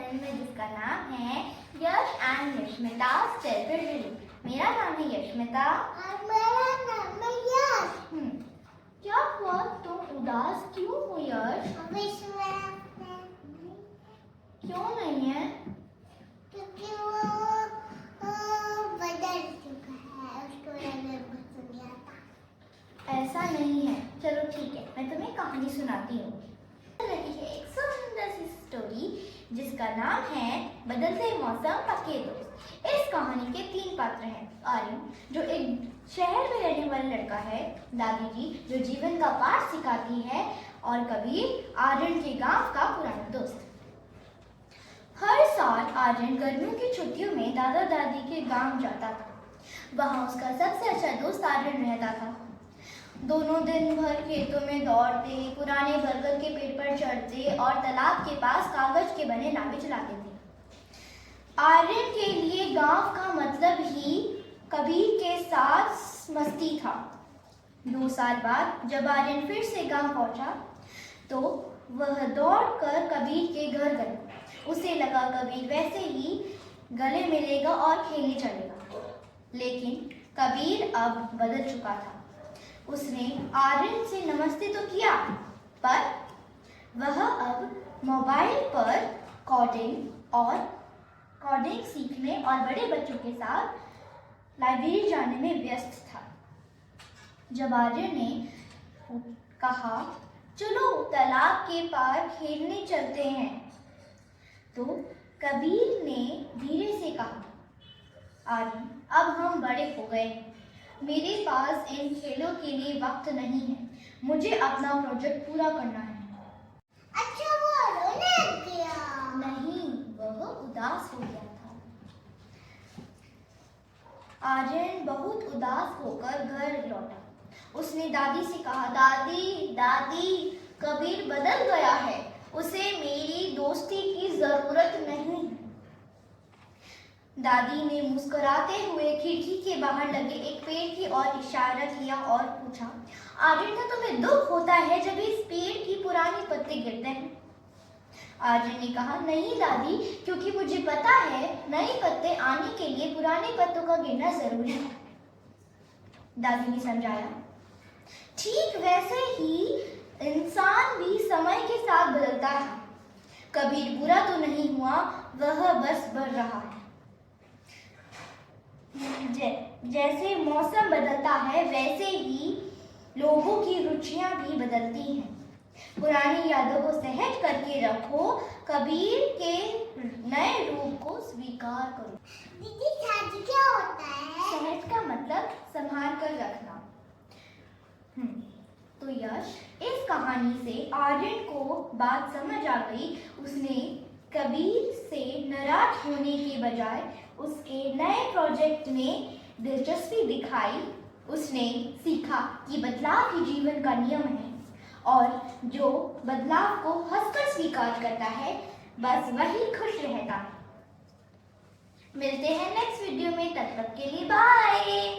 Film में जिसका नाम है यश एंड यशमिता's childhood dream। मेरा नाम है यशमिता और मेरा नाम है यश। क्या हुआ, तुम उदास क्यों हो यश? क्यों नहीं है? क्योंकि वो बदल चुका है, उसको मैंने पसंद किया था। ऐसा नहीं है, चलो ठीक है, मैं तुम्हें कहानी सुनाती हूँ। रही है एक सुंदर सी स्टोरी जिसका नाम है बदलते मौसम पक्के दोस्त। इस कहानी के 3 पात्र हैं। आर्यन जो एक शहर में रहने वाला लड़का है, दादी जी जो जीवन का पाठ सिखाती है, और कबीर आर्यन के गांव का पुराना दोस्त। हर साल आर्यन गर्मियों की छुट्टियों में दादा दादी के गांव जाता था। वहां उसका सबसे अच्छा दोस्त आर्यन रहता था। दोनों दिन भर खेतों में दौड़ते, पुराने बरगद के पेड़ पर चढ़ते और तालाब के पास कागज के बने नावें चलाते थे। आर्यन के लिए गांव का मतलब ही कबीर के साथ मस्ती था। 2 साल बाद जब आर्यन फिर से गांव पहुंचा तो वह दौड़कर कबीर के घर गया। उसे लगा कबीर वैसे ही गले मिलेगा और खेलने चलेगा, लेकिन कबीर अब बदल चुका था। उसने आर्यन से नमस्ते तो किया, पर वह अब मोबाइल पर कोडिंग सीखने और बड़े बच्चों के साथ लाइब्रेरी जाने में व्यस्त था। जब आर्यन ने कहा चलो तालाब के पार खेलने चलते हैं, तो कबीर ने धीरे से कहा, आर्यन अब हम बड़े हो गए हैं, मेरे पास इन खेलों के लिए वक्त नहीं है, मुझे अपना प्रोजेक्ट पूरा करना है। अच्छा, वो रोने लग गया? नहीं, वह उदास हो गया था। आर्यन बहुत उदास होकर घर लौटा। उसने दादी से कहा, दादी दादी कबीर बदल गया है, उसे मेरी दोस्ती की जरूरत नहीं। दादी ने मुस्कुराते हुए खिड़की के बाहर लगे एक पेड़ की ओर इशारा किया और पूछा, आर्यन का तुम्हें दुख होता है जब इस पेड़ की पुरानी पत्ते गिरते हैं? आर्यन ने कहा, नहीं दादी, क्योंकि मुझे पता है नए पत्ते आने के लिए पुराने पत्तों का गिरना जरूरी है। दादी ने समझाया, ठीक वैसे ही इंसान भी समय के साथ बदलता है। कबीर बुरा तो नहीं हुआ, वह बस बढ़ रहा है। जैसे मौसम बदलता है वैसे ही लोगों की रुचियां भी बदलती हैं। पुरानी यादों को सहज करके रखो, कबीर के नए रूप को स्वीकार करो। दीदी, सहज क्या होता है? सहज का मतलब संभाल कर रखना। तो यश, इस कहानी से आर्यन को बात समझ आ गई। उसने कबीर से नाराज होने के बजाय उसके नए प्रोजेक्ट में दिलचस्पी दिखाई। उसने सीखा कि बदलाव ही जीवन का नियम है, और जो बदलाव को हंसकर स्वीकार करता है बस वही खुश रहता है। मिलते हैं नेक्स्ट वीडियो में, तब तक के लिए बाय।